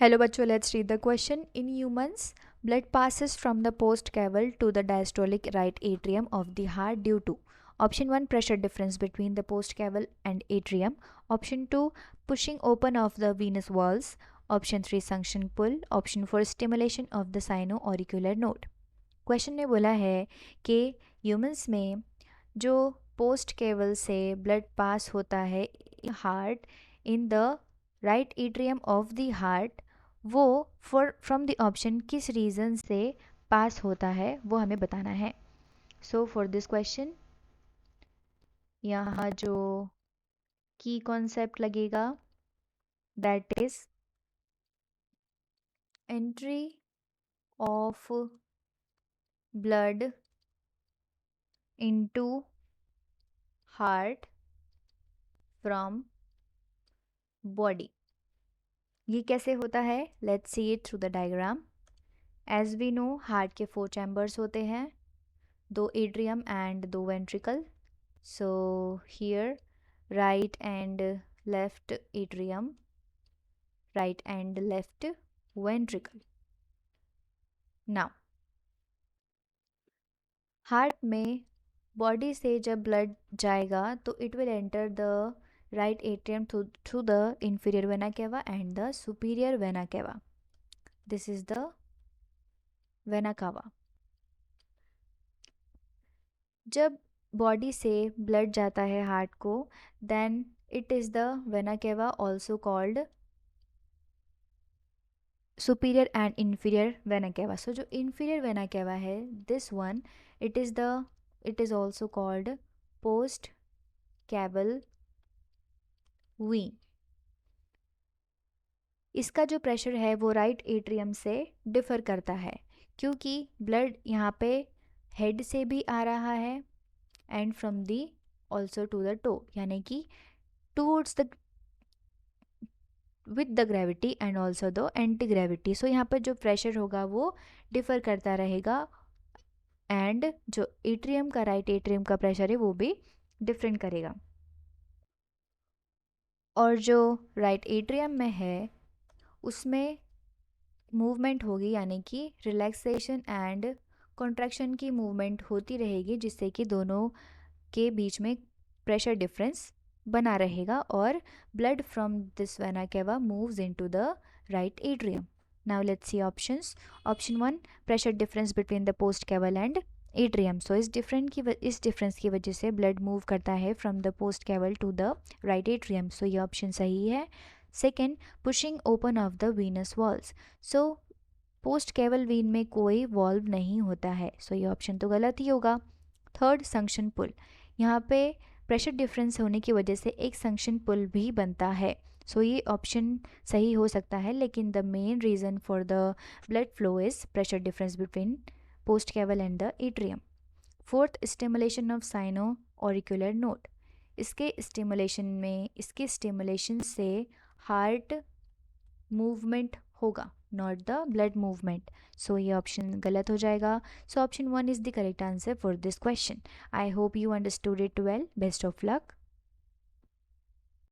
Hello बच्चों, let's read the question. In humans, blood passes from the post caval to the diastolic right atrium of the heart due to option 1 pressure difference between the post caval and atrium, option 2 pushing open of the venous walls, option 3 suction pull, option 4 stimulation of the sino-auricular node. Question में बोला है कि humans में जो post केवल से blood pass होता है heart in the right atrium of the heart, वो फ्रॉम द ऑप्शन किस रीज़न से पास होता है वो हमें बताना है. सो फॉर दिस क्वेश्चन यहाँ जो की कॉन्सेप्ट लगेगा that is entry of blood into heart from body. ये कैसे होता है? Let's see it through the diagram. As we know heart के 4 चैम्बर्स होते हैं, 2 atrium and 2 ventricle. So here right and left atrium, right and left ventricle. Now heart में body से जब ब्लड जाएगा तो it will enter the right atrium through the inferior vena cava and the superior vena cava. This is the vena cava. जब body से blood जाता है heart को, then it is the vena cava also called superior and inferior vena cava. So जो inferior vena cava है, this one it is also called post caval vein. इसका जो pressure है वो राइट एट्रियम से डिफ़र करता है क्योंकि ब्लड यहाँ पे हेड से भी आ रहा है and from the also to the toe, यानी कि towards the with the gravity and also the anti gravity. So यहाँ पर जो प्रेशर होगा वो डिफ़र करता रहेगा एंड जो एट्रियम का राइट एट्रियम का प्रेशर है वो भी डिफरेंट करेगा. और जो राइट एट्रियम में है उसमें मूवमेंट होगी, यानी कि रिलैक्सेशन एंड कॉन्ट्रैक्शन की मूवमेंट होती रहेगी जिससे कि दोनों के बीच में प्रेशर डिफरेंस बना रहेगा और blood from this vena cava moves into the right atrium. Now let's see options. Option 1 pressure difference between the post caval and atrium. सो इस डिफरेंस की वजह से ब्लड मूव करता है फ्रॉम द पोस्ट केवल टू द राइट एट्रियम. सो ये option सही है. Second, pushing open of the Venus walls. So post केवल वीन में कोई वॉल्व नहीं होता है, सो ये ऑप्शन तो गलत ही होगा. थर्ड, संक्शन पुल. यहाँ पे प्रेशर डिफरेंस होने की वजह से एक संक्शन पुल भी बनता है, सो ये ऑप्शन सही हो सकता है. लेकिन the main reason for the blood flow is pressure difference between post caval and the atrium. Fourth, stimulation of sino auricular node. इसके स्टिमुलेशन से हार्ट मूवमेंट होगा, not the blood movement. So ये option गलत हो जाएगा. So option 1 is the correct answer for this question. I hope you understood it well. Best of luck.